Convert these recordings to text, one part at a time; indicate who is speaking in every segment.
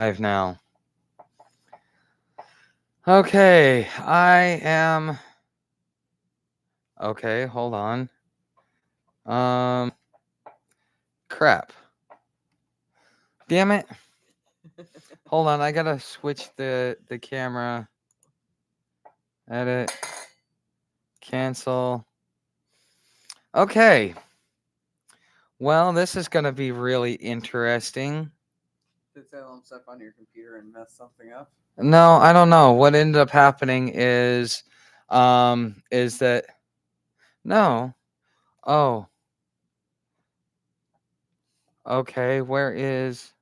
Speaker 1: Live now. Okay, I am. Okay, hold on. Um, crap. Damn it. Hold on, I gotta switch the camera. Edit. Cancel. Okay. Well, this is gonna be really interesting.
Speaker 2: Did Salem stuff on your computer and mess something up?
Speaker 1: No, I don't know. What ended up happening is that no. Oh, okay. Where is?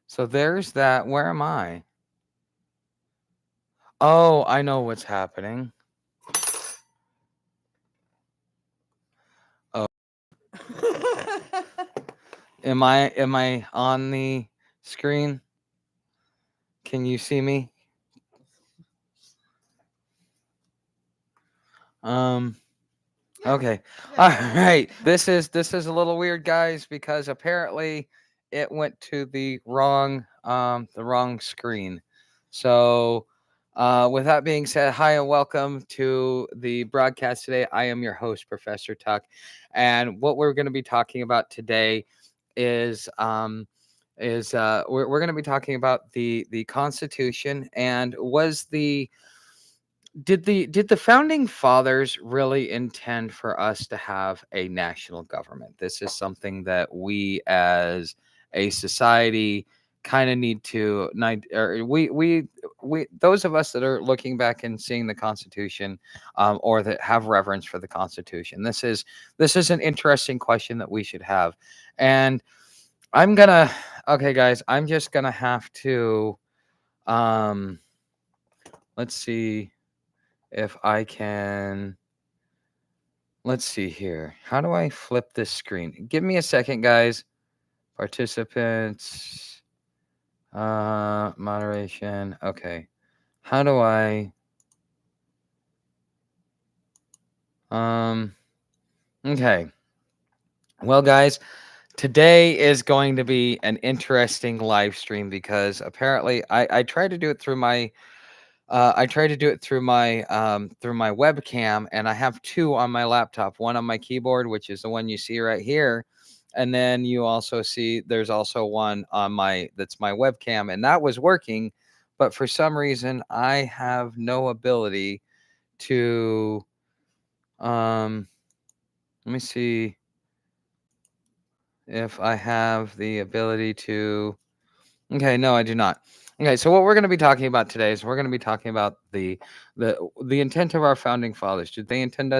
Speaker 1: So there's that. Where am I? Oh, I know what's happening. Oh, am I on the screen? Can you see me? Um okay. All right. This is a little weird, guys, because apparently it went to the wrong screen. So with that being said, hi and welcome to the broadcast today. I am your host, Professor Tuck, and what we're going to be talking about today is we're going to be talking about the Constitution and was the did the founding fathers really intend for us to have a national government? This is something that we as a society kind of need to or we those of us that are looking back and seeing the Constitution, or that have reverence for the Constitution. This is an interesting question that we should have. And I'm gonna okay, guys, I'm just gonna have to um let's see if I can. Let's see here. How do I flip this screen? Give me a second, guys. Participants, moderation. Okay. How do I? Um. Okay. Well, guys, today is going to be an interesting live stream because apparently I tried to do it through my I tried to do it through my webcam, and I have two on my laptop. One on my keyboard, which is the one you see right here, and then you also see there's also one on my that's my webcam, and that was working, but for some reason I have no ability to um. Let me see if I have the ability to. Okay, no, I do not. Okay, so what we're going to be talking about today is we're going to be talking about the intent of our founding fathers. Did they intend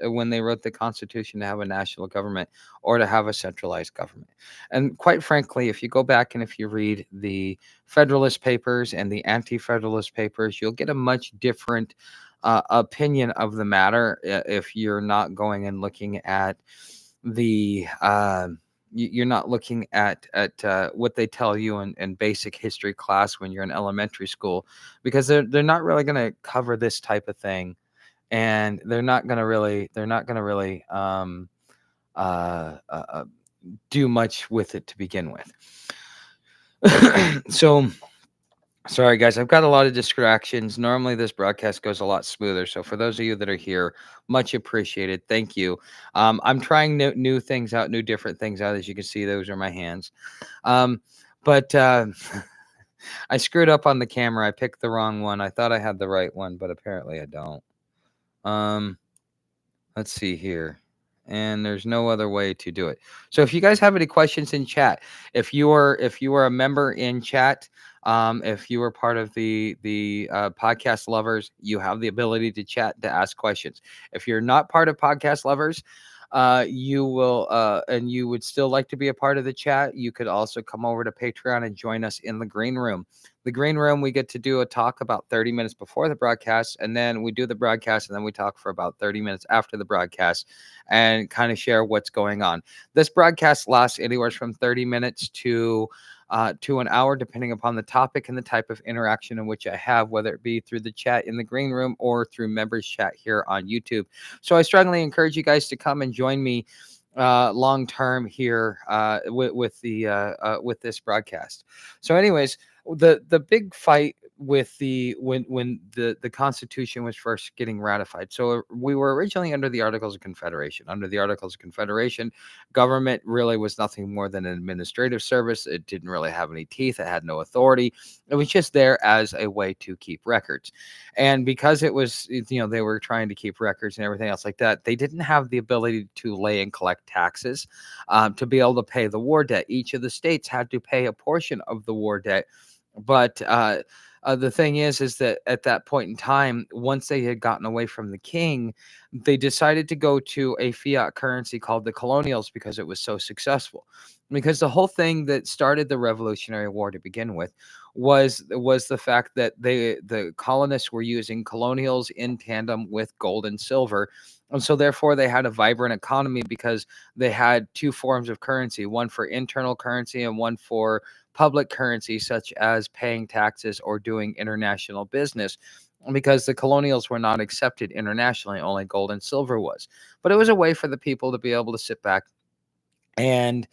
Speaker 1: when they wrote the Constitution to have a national government or to have a centralized government? And quite frankly, if you go back and if you read the Federalist Papers and the Anti-Federalist Papers, you'll get a much different opinion of the matter if you're not going and looking at the you're not looking at what they tell you in basic history class when you're in elementary school, because they're not really going to cover this type of thing, and they're not going to really uh, uh, uh, do much with it to begin with. So sorry, guys, I've got a lot of distractions. Normally, this broadcast goes a lot smoother. So, for those of you that are here, much appreciated. Thank you. I'm trying new things out, new different things out. As you can see, those are my hands. But I screwed up on the camera. I picked the wrong one. I thought I had the right one, but apparently I don't. Um, let's see here. And there's no other way to do it. So if you guys have any questions in chat, if you are a member in chat, if you are part of the podcast lovers, you have the ability to chat to ask questions. If you're not part of podcast lovers, you will and you would still like to be a part of the chat, you could also come over to Patreon and join us in the green room. The green room, we get to do a talk about 30 minutes before the broadcast, and then we do the broadcast, and then we talk for about 30 minutes after the broadcast and kind of share what's going on. This broadcast lasts anywhere from 30 minutes to an hour, depending upon the topic and the type of interaction in which I have, whether it be through the chat in the green room or through members chat here on YouTube. So I strongly encourage you guys to come and join me long term here with this broadcast. So, anyways, the big fight with the when the Constitution was first getting ratified. So we were originally under the Articles of Confederation. Under the Articles of Confederation, government really was nothing more than an administrative service. It didn't really have any teeth. It had no authority. It was just there as a way to keep records. And because it was, they were trying to keep records and everything else like that, they didn't have the ability to lay and collect taxes to be able to pay the war debt. Each of the states had to pay a portion of the war debt. But the thing is that at that point in time, once they had gotten away from the king, they decided to go to a fiat currency called the colonials because it was so successful. Because the whole thing that started the Revolutionary War to begin with was the fact that the colonists were using colonials in tandem with gold and silver, and so therefore they had a vibrant economy because they had two forms of currency, one for internal currency and one for public currency, such as paying taxes or doing international business. Because the colonials were not accepted internationally, only gold and silver was. But it was a way for the people to be able to sit back and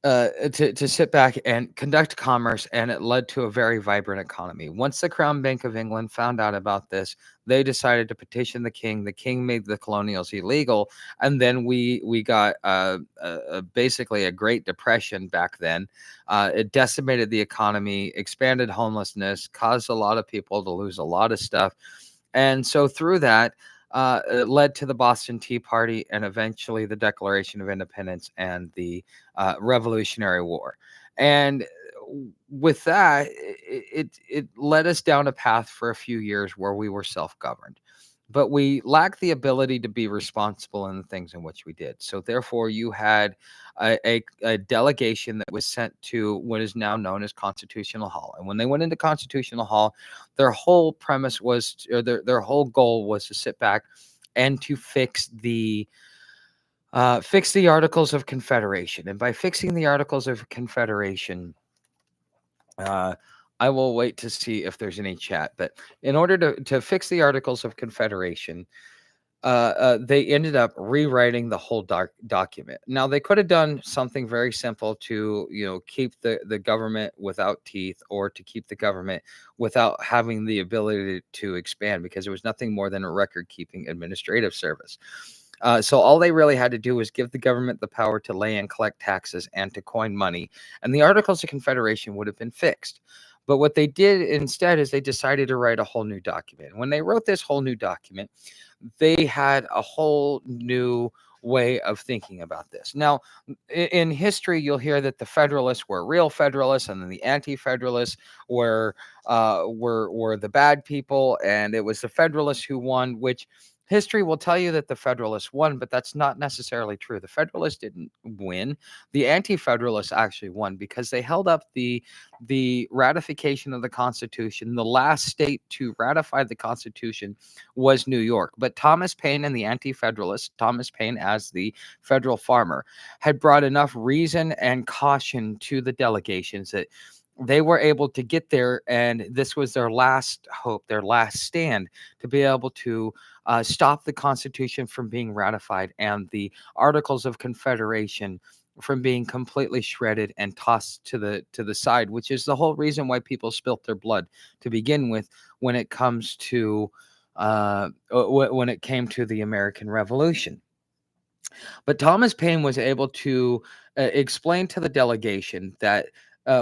Speaker 1: to sit back and conduct commerce, and it led to a very vibrant economy. Once the Crown Bank of England found out about this, they decided to petition the king. The king made the colonials illegal, and then we got basically a Great Depression back then. It decimated the economy, expanded homelessness, caused a lot of people to lose a lot of stuff, and so through that, it led to the Boston Tea Party and eventually the Declaration of Independence and the Revolutionary War. And with that, it led us down a path for a few years where we were self-governed. But we lacked the ability to be responsible in the things in which we did. So therefore, you had a delegation that was sent to what is now known as Constitutional Hall. And when they went into Constitutional Hall, their whole premise was, or their whole goal was to sit back and to fix the Articles of Confederation. And by fixing the Articles of Confederation, uh, I will wait to see if there's any chat. But in order to fix the Articles of Confederation, they ended up rewriting the whole document. Now, they could have done something very simple to, keep the government without teeth, or to keep the government without having the ability to expand, because it was nothing more than a record-keeping administrative service. So all they really had to do was give the government the power to lay and collect taxes and to coin money, and the Articles of Confederation would have been fixed. But what they did instead is they decided to write a whole new document. When they wrote this whole new document, they had a whole new way of thinking about this. Now, in history, you'll hear that the Federalists were real Federalists, and then the Anti-Federalists were the bad people, and it was the Federalists who won. Which history will tell you that the Federalists won, but that's not necessarily true. The Federalists didn't win. The Anti-Federalists actually won because they held up the ratification of the Constitution. The last state to ratify the Constitution was New York. But Thomas Paine and the Anti-Federalists, Thomas Paine as the federal farmer, had brought enough reason and caution to the delegations that they were able to get there, and this was their last hope, their last stand, to be able to stop the Constitution from being ratified and the Articles of Confederation from being completely shredded and tossed to the side, which is the whole reason why people spilt their blood to begin with when it comes to when it came to the American Revolution. But Thomas Paine was able to explain to the delegation that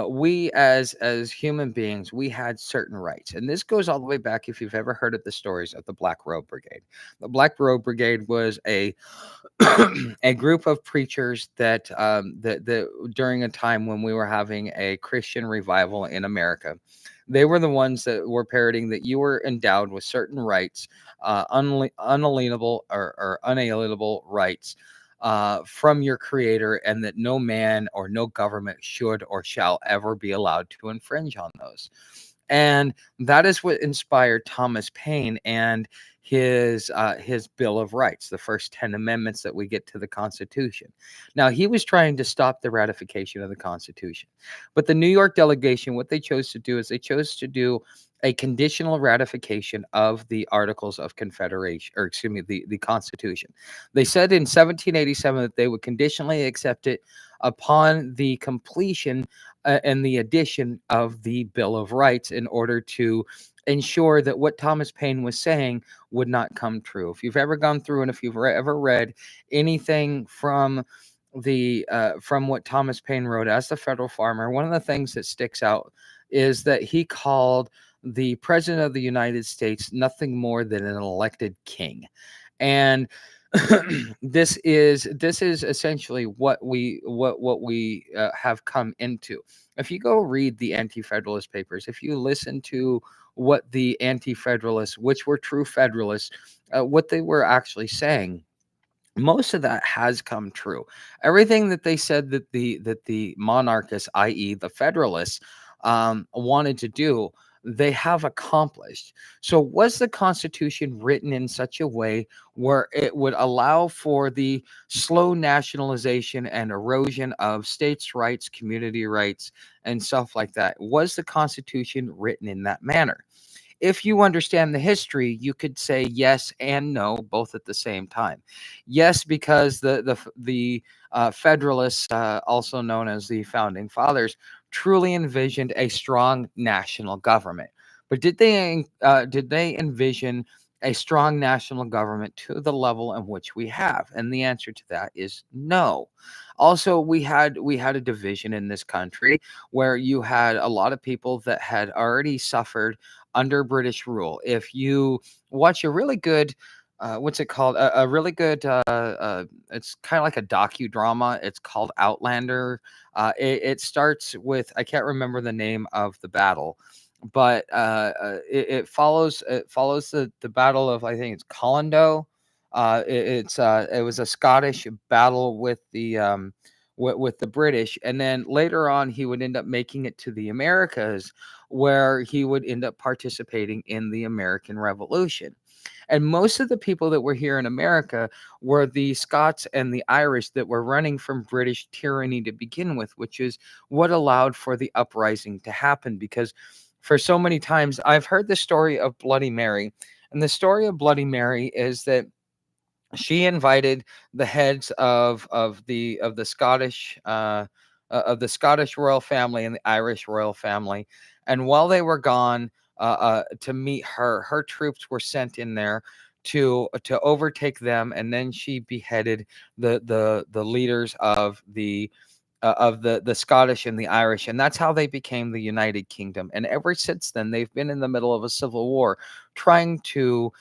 Speaker 1: we as human beings, we had certain rights. And this goes all the way back, if you've ever heard of the stories of the Black Robe Brigade. The Black Robe Brigade was a a group of preachers that during a time when we were having a Christian revival in America, they were the ones that were parroting that you were endowed with certain rights, unalienable or unalienable rights from your creator, and that no man or no government should or shall ever be allowed to infringe on those. And that is what inspired Thomas Paine and his Bill of Rights, the first 10 amendments that we get to the Constitution. Now, he was trying to stop the ratification of the Constitution. But the New York delegation, what they chose to do is they chose to do a conditional ratification of the Articles of Confederation, or excuse me, the Constitution. They said in 1787 that they would conditionally accept it upon the completion and the addition of the Bill of Rights in order to ensure that what Thomas Paine was saying would not come true. If you've ever gone through and if you've ever read anything from what Thomas Paine wrote as the federal farmer, one of the things that sticks out is that he called the president of the United States nothing more than an elected king. And this is essentially what we have come into. If you go read the Anti-Federalist Papers, if you listen to what the Anti-Federalists, which were true Federalists, what they were actually saying, most of that has come true. Everything that they said that the monarchists, i.e., the Federalists, wanted to do, they have accomplished. So, was the Constitution written in such a way where it would allow for the slow nationalization and erosion of states' rights, community rights, and stuff like that? Was the Constitution written in that manner? If you understand the history, you could say yes and no, both at the same time. Yes, because the Federalists, also known as the Founding Fathers, truly envisioned a strong national government. But did they envision a strong national government to the level in which we have? And the answer to that is no. Also, we had a division in this country where you had a lot of people that had already suffered under British rule. If you watch a really good, what's it called? A really good, it's kind of like a docudrama. It's called Outlander. It starts with, I can't remember the name of the battle, but it follows the battle of, I think it's Collando. It was a Scottish battle with the British, and then later on he would end up making it to the Americas, where he would end up participating in the American Revolution. And most of the people that were here in America were the Scots and the Irish that were running from British tyranny to begin with, which is what allowed for the uprising to happen. Because for so many times, I've heard the story of Bloody Mary. And the story of Bloody Mary is that she invited the heads of the Scottish royal family and the Irish royal family, and while they were gone to meet her, her troops were sent in there to overtake them, and then she beheaded the leaders of the Scottish and the Irish, and that's how they became the United Kingdom. And ever since then, they've been in the middle of a civil war, trying to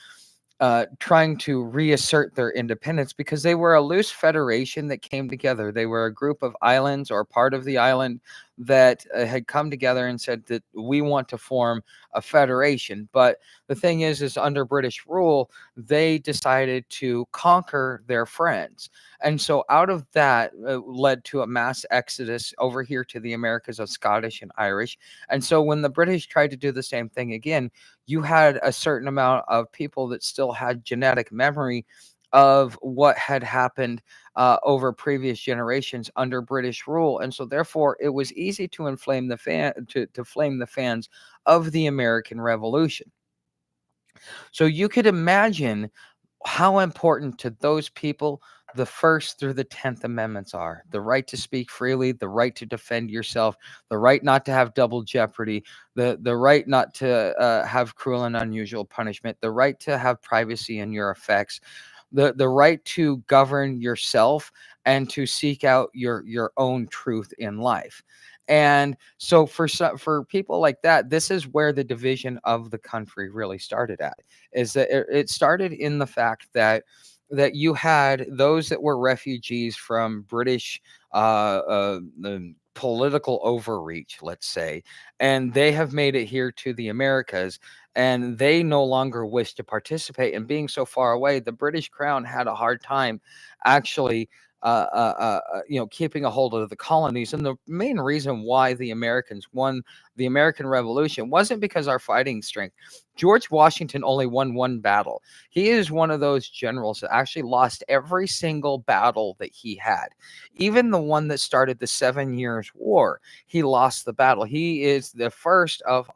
Speaker 1: trying to reassert their independence because they were a loose federation that came together. They were a group of islands or part of the island that had come together and said that we want to form a federation. But the thing is under British rule, they decided to conquer their friends. And so out of that led to a mass exodus over here to the Americas of Scottish and Irish. And so when the British tried to do the same thing again, you had a certain amount of people that still had genetic memory of what had happened over previous generations under British rule, and so therefore it was easy to inflame the fan to flame the fans of the American Revolution. So you could imagine how important to those people the first through the 10th amendments are: the right to speak freely, the right to defend yourself, the right not to have double jeopardy, the right not to have cruel and unusual punishment, the right to have privacy in your effects, the right to govern yourself and to seek out your own truth in life. And so for people like that, this is where the division of the country really started at, is that it started in the fact that you had those that were refugees from British the political overreach, let's say, and they have made it here to the Americas, and they no longer wish to participate. And being so far away, the British Crown had a hard time actually. Keeping a hold of the colonies. And the main reason why the Americans won the American Revolution wasn't because our fighting strength. George Washington only won one battle. He is one of those generals that actually lost every single battle that he had. Even the one that started the 7 Years' War, he lost the battle. He is the first of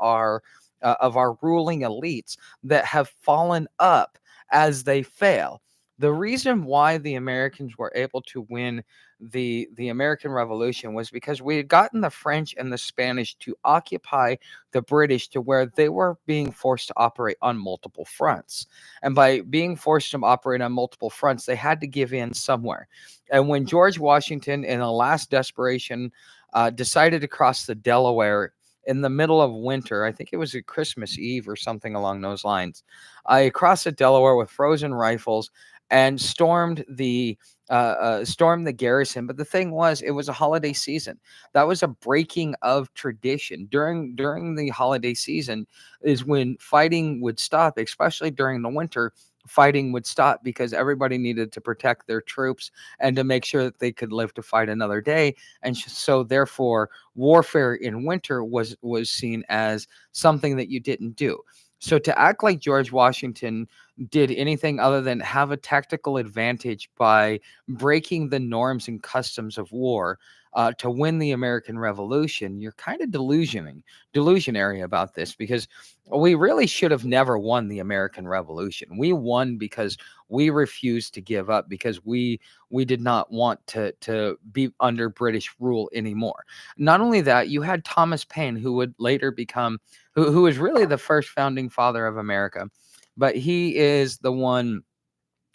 Speaker 1: of our ruling elites that have fallen up as they fail. The reason why the Americans were able to win the American Revolution was because we had gotten the French and the Spanish to occupy the British to where they were being forced to operate on multiple fronts. And by being forced to operate on multiple fronts, they had to give in somewhere. And when George Washington, in a last desperation, decided to cross the Delaware in the middle of winter, I think it was a Christmas Eve or something along those lines, I crossed the Delaware with frozen rifles and stormed the garrison. But the thing was, it was a holiday season. That was a breaking of tradition. During the holiday season is when fighting would stop, especially during the winter. Fighting would stop because everybody needed to protect their troops and to make sure that they could live to fight another day. And so, therefore, warfare in winter was seen as something that you didn't do. So to act like George Washington did anything other than have a tactical advantage by breaking the norms and customs of war to win the American Revolution, you're kind of delusionary about this, because we really should have never won the American Revolution. We won because we refused to give up, because we did not want to be under British rule anymore. Not only that, you had Thomas Paine, who would later become who was really the first founding father of America, but he is the one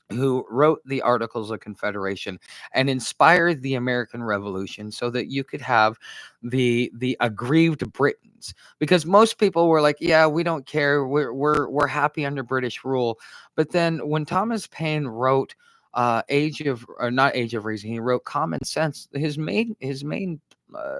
Speaker 1: who wrote the Articles of Confederation and inspired the American Revolution so that you could have the aggrieved Britons. Because most people were like, yeah, we don't care, we're happy under British rule. But then when Thomas Paine wrote Age of, or not Age of Reason, he wrote Common Sense. His main uh,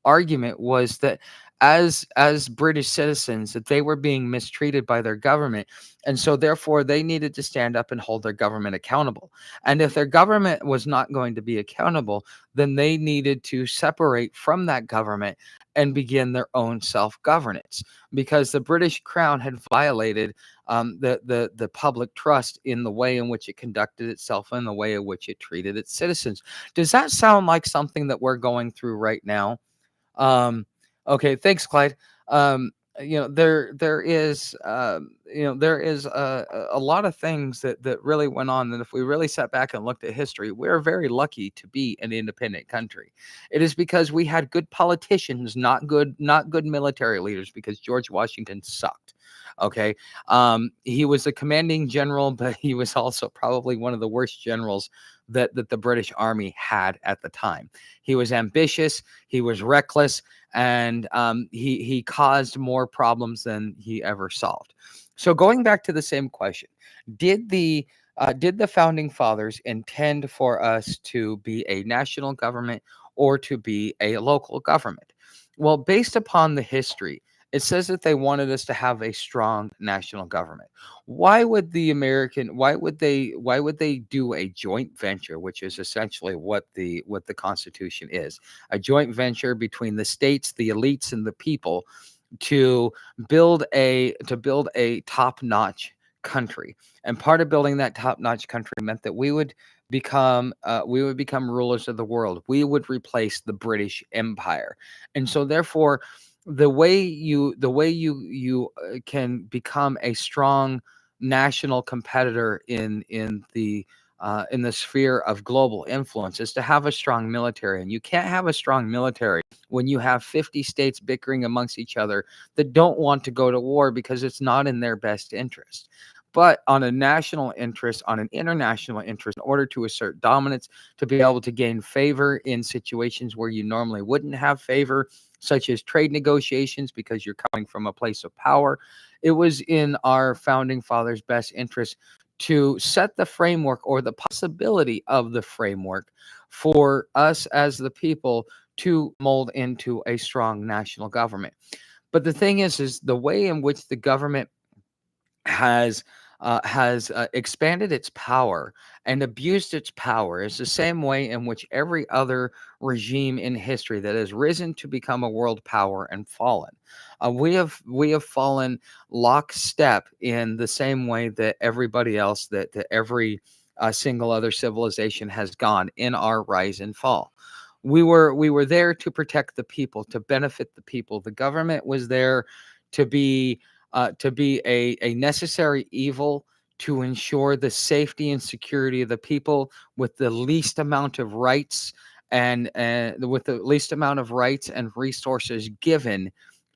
Speaker 1: argument was that as British citizens, that they were being mistreated by their government, and so therefore they needed to stand up and hold their government accountable. And if their government was not going to be accountable, then they needed to separate from that government and begin their own self-governance, because the British Crown had violated the public trust in the way in which it conducted itself and the way in which it treated its citizens. Does that sound like something that we're going through right now? Um, okay, thanks, Clyde. There is a lot of things that really went on. That if we really sat back and looked at history, we're very lucky to be an independent country. It is because we had good politicians, not good military leaders, because George Washington sucked. Okay, he was a commanding general, but he was also probably one of the worst generals that the British Army had at the time. He was ambitious, he was reckless, and he caused more problems than he ever solved. So going back to the same question, did the founding fathers intend for us to be a national government or to be a local government? Well, based upon the history, it says that they wanted us to have a strong national government. Why would they do a joint venture, which is essentially what the Constitution is? A joint venture between the states, the elites, and the people to build a top-notch country. And part of building that top-notch country meant that we would become rulers of the world. We would replace the British Empire. And so therefore, the way you can become a strong national competitor in the sphere of global influence is to have a strong military. And you can't have a strong military when you have 50 states bickering amongst each other that don't want to go to war because it's not in their best interest. But on a national interest, on an international interest, in order to assert dominance, to be able to gain favor in situations where you normally wouldn't have favor, such as trade negotiations, because you're coming from a place of power, it was in our founding fathers' best interest to set the framework, or the possibility of the framework, for us as the people to mold into a strong national government. But the thing is the way in which the government has expanded its power and abused its power is the same way in which every other regime in history that has risen to become a world power and fallen. We have fallen lockstep in the same way that everybody else, that every single other civilization has gone in our rise and fall. We were there to protect the people, to benefit the people. The government was there to be a necessary evil to ensure the safety and security of the people with the least amount of rights and with the least amount of rights and resources given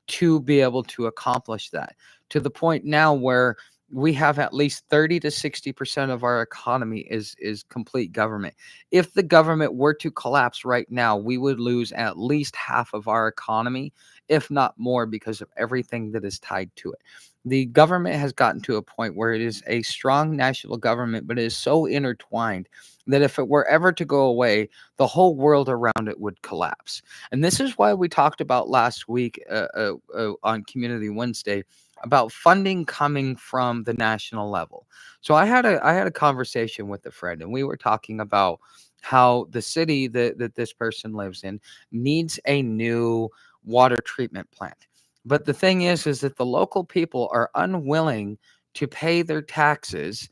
Speaker 1: to be able to accomplish that, to the point now where we have at least 30 to 60% of our economy is complete government. If the government were to collapse right now, we would lose at least half of our economy, if not more, because of everything that is tied to it. The government has gotten to a point where it is a strong national government, but it is so intertwined that if it were ever to go away, the whole world around it would collapse. And this is why we talked about last week on Community Wednesday about funding coming from the national level. So I had a conversation with a friend, and we were talking about how the city that this person lives in needs a new water treatment plant. But the thing is that the local people are unwilling to pay their taxes,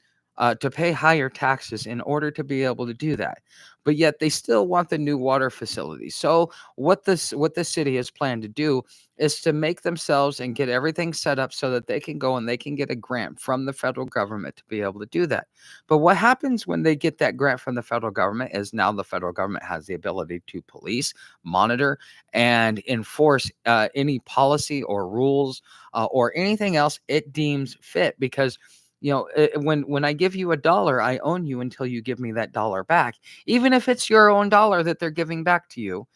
Speaker 1: to pay higher taxes in order to be able to do that. But yet they still want the new water facility. So what the city has planned to do is to make themselves and get everything set up so that they can go and they can get a grant from the federal government to be able to do that. But what happens when they get that grant from the federal government is now the federal government has the ability to police, monitor, and enforce any policy or rules or anything else it deems fit. Because when I give you a dollar, I own you until you give me that dollar back, even if it's your own dollar that they're giving back to you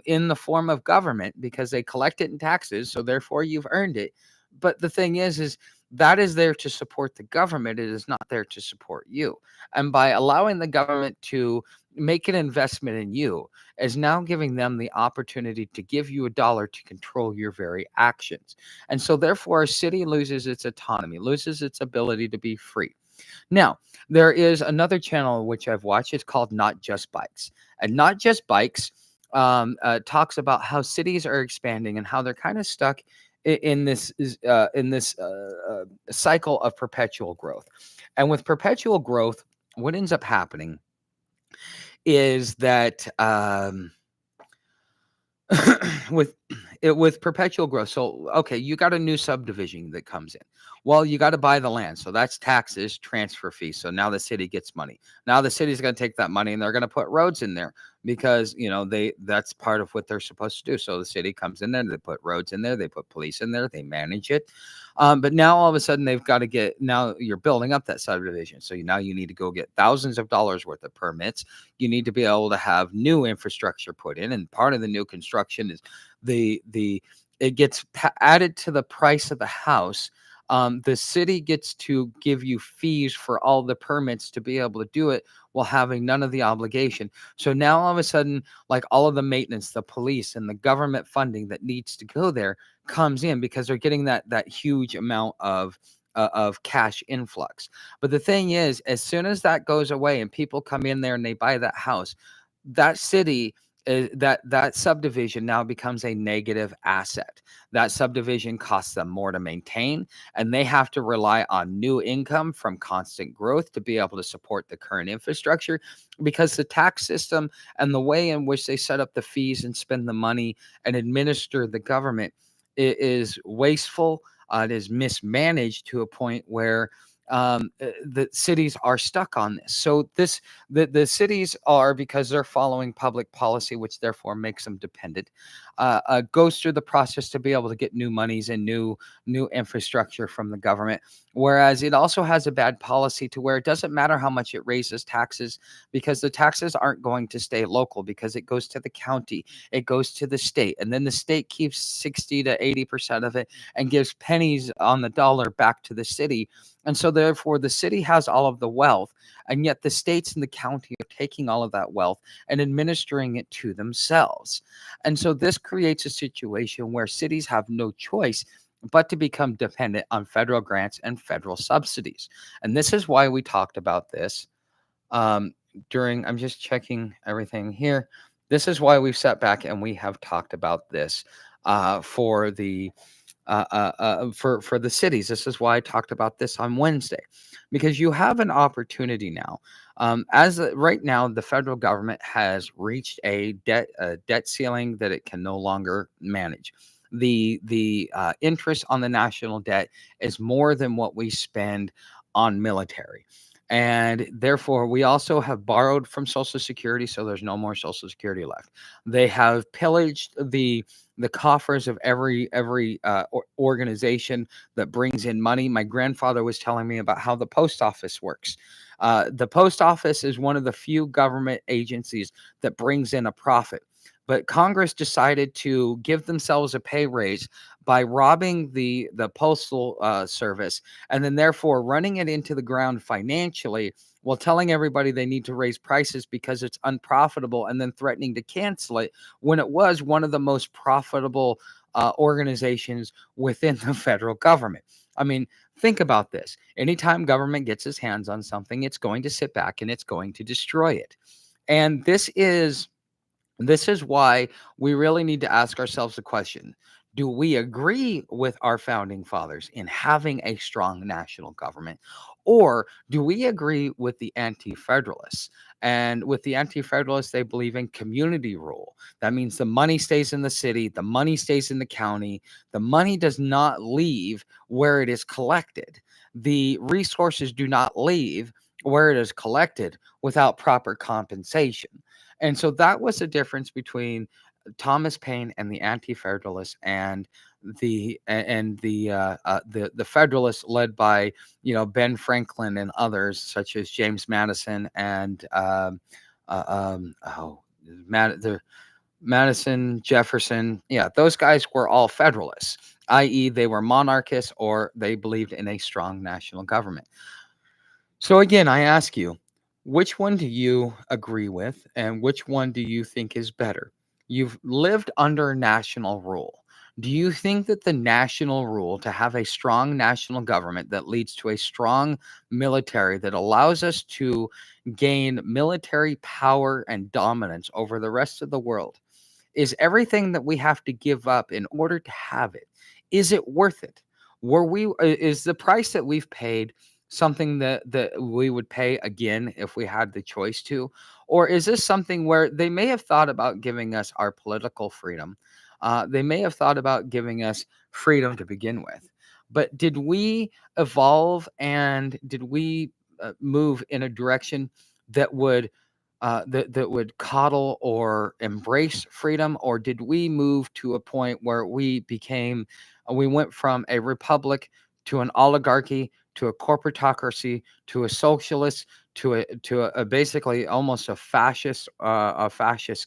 Speaker 1: in the form of government, because they collect it in taxes, so therefore you've earned it. But the thing is that is there to support the government. It is not there to support you. And by allowing the government to make an investment in you is now giving them the opportunity to give you a dollar to control your very actions. And so therefore a city loses its autonomy, loses its ability to be free. Now, there is another channel which I've watched. It's called Not Just Bikes. And Not Just Bikes talks about how cities are expanding and how they're kind of stuck in this cycle of perpetual growth. And with perpetual growth, what ends up happening is that with with perpetual growth. So okay, you got a new subdivision that comes in. Well, you got to buy the land. So that's taxes, transfer fees. So now the city gets money. Now the city's going to take that money and they're going to put roads in there because that's part of what they're supposed to do. So the city comes in there, they put roads in there, they put police in there, they manage it. But now all of a sudden they've got to now you're building up that subdivision. So now you need to go get thousands of dollars worth of permits. You need to be able to have new infrastructure put in, and part of the new construction is the it gets added to the price of the house. The city gets to give you fees for all the permits to be able to do it while having none of the obligation. So now all of a sudden, like all of the maintenance, the police, and the government funding that needs to go there comes in because they're getting that huge amount of cash influx. But the thing is, as soon as that goes away and people come in there and they buy that house, that city that subdivision now becomes a negative asset. That subdivision costs them more to maintain, and they have to rely on new income from constant growth to be able to support the current infrastructure, because the tax system and the way in which they set up the fees and spend the money and administer the government is wasteful. It is mismanaged to a point where the cities are stuck on this. So the cities are, because they're following public policy, which therefore makes them dependent, goes through the process to be able to get new monies and new infrastructure from the government. Whereas it also has a bad policy to where it doesn't matter how much it raises taxes, because the taxes aren't going to stay local, because it goes to the county, it goes to the state, and then the state keeps 60 to 80% of it and gives pennies on the dollar back to the city. And so therefore the city has all of the wealth, and yet the states and the county are taking all of that wealth and administering it to themselves. And so this creates a situation where cities have no choice but to become dependent on federal grants and federal subsidies. And this is why we talked about this um, I'm just checking everything here. This is why we've sat back and we have talked about this for the for the cities. This is why I talked about this on Wednesday, because you have an opportunity now. Right now, the federal government has reached a debt ceiling that it can no longer manage. The interest on the national debt is more than what we spend on military. And therefore, we also have borrowed from Social Security, so there's no more Social Security left. They have pillaged the coffers of every organization that brings in money. My grandfather was telling me about how the post office works. The post office is one of the few government agencies that brings in a profit. But Congress decided to give themselves a pay raise by robbing the postal service, and then therefore running it into the ground financially, while telling everybody they need to raise prices because it's unprofitable, and then threatening to cancel it when it was one of the most profitable organizations within the federal government. I mean, think about this. Anytime government gets its hands on something, it's going to sit back and it's going to destroy it. And this is why we really need to ask ourselves the question: do we agree with our founding fathers in having a strong national government? Or do we agree with the anti federalists? And with the anti federalists, they believe in community rule. That means the money stays in the city, the money stays in the county, the money does not leave where it is collected. The resources do not leave where it is collected without proper compensation. And so that was the difference between Thomas Paine and the Anti-Federalists and the Federalists led by Ben Franklin and others such as James Madison and the Madison, Jefferson. Yeah, those guys were all Federalists, i.e., they were monarchists or they believed in a strong national government. So again, I ask you, which one do you agree with and which one do you think is better? You've lived under national rule. Do you think that the national rule to have a strong national government that leads to a strong military that allows us to gain military power and dominance over the rest of the world is everything that we have to give up in order to have it? Is it worth it? Is the price that we've paid something that we would pay again if we had the choice to? Or is this something where they may have thought about giving us our political freedom? They may have thought about giving us freedom to begin with. But did we evolve and did we move in a direction that would coddle or embrace freedom, or did we move to a point where we went from a republic to an oligarchy to a corporatocracy to a socialist to a basically almost a fascist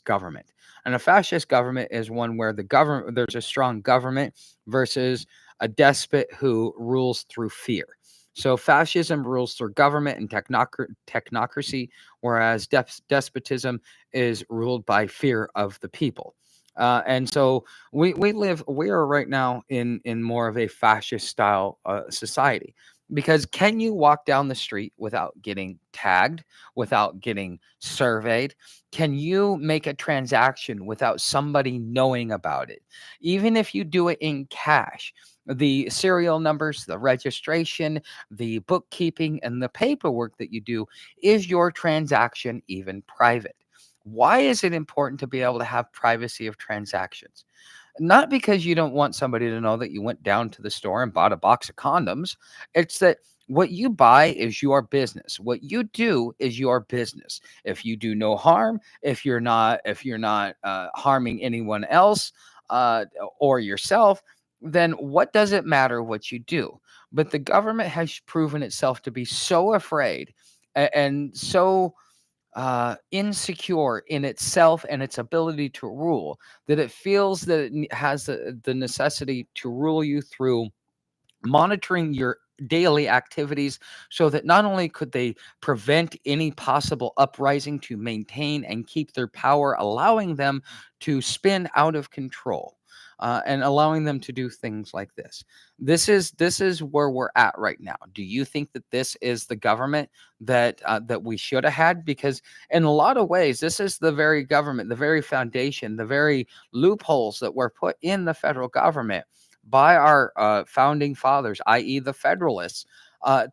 Speaker 1: government? And a fascist government is one where there's a strong government versus a despot who rules through fear. So fascism rules through government and technocracy, whereas despotism is ruled by fear of the people. And so we are right now in more of a fascist style society. Because can you walk down the street without getting tagged, without getting surveyed? Can you make a transaction without somebody knowing about it? Even if you do it in cash, the serial numbers, the registration, the bookkeeping, and the paperwork that you do, is your transaction even private? Why is it important to be able to have privacy of transactions? Not because you don't want somebody to know that you went down to the store and bought a box of condoms. It's that what you buy is your business. What you do is your business. If you do no harm, if you're not harming anyone else uh, or yourself, then what does it matter what you do? But the government has proven itself to be so afraid and so insecure in itself and its ability to rule, that it feels that it has the necessity to rule you through monitoring your daily activities, so that not only could they prevent any possible uprising to maintain and keep their power, allowing them to spin out of control. And allowing them to do things like this. This is where we're at right now. Do you think that this is the government that we should have had? Because in a lot of ways, this is the very government, the very foundation, the very loopholes that were put in the federal government by our founding fathers, i.e., the Federalists,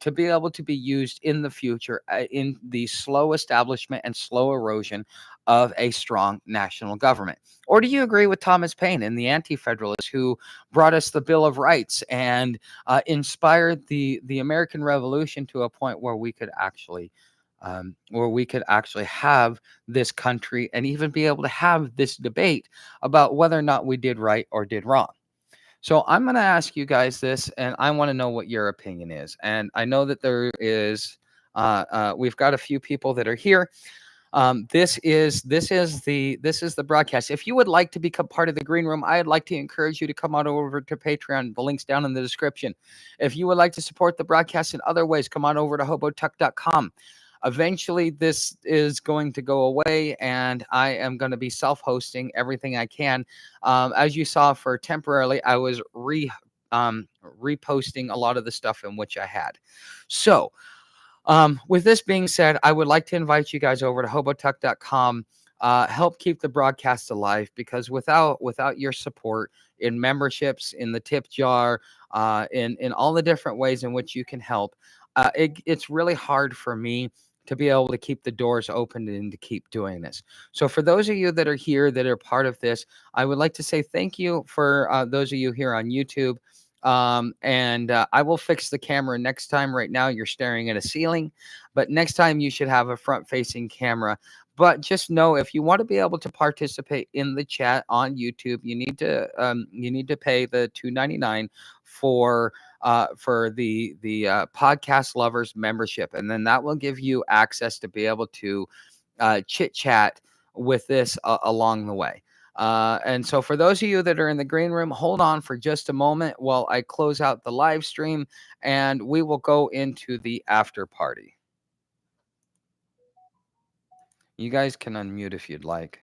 Speaker 1: to be able to be used in the future in the slow establishment and slow erosion of a strong national government? Or do you agree with Thomas Paine and the anti-federalists who brought us the Bill of Rights and inspired the American Revolution to a point where we could actually have this country and even be able to have this debate about whether or not we did right or did wrong? So I'm going to ask you guys this, and I want to know what your opinion is. And I know that we've got a few people that are here. This is the broadcast. If you would like to become part of the green room, I'd like to encourage you to come on over to Patreon. The link's down in the description. If you would like to support the broadcast in other ways, come on over to hobotuck.com. Eventually, this is going to go away, and I am going to be self-hosting everything I can. As you saw, for temporarily, I was reposting a lot of the stuff in which I had. So, with this being said, I would like to invite you guys over to hobotuck.com. Help keep the broadcast alive, because without your support in memberships, in the tip jar, in all the different ways in which you can help, it's really hard for me to be able to keep the doors open and to keep doing this. So for those of you that are here that are part of this, I would like to say thank you for those of you here on YouTube. And I will fix the camera next time. Right now you're staring at a ceiling, but next time you should have a front facing camera. But just know, if you want to be able to participate in the chat on YouTube, you need to pay the $2.99 for the podcast lovers membership, and then that will give you access to be able to chit chat with this along the way. And so for those of you that are in the green room, hold on for just a moment while I close out the live stream, and we will go into the after party. You guys can unmute if you'd like.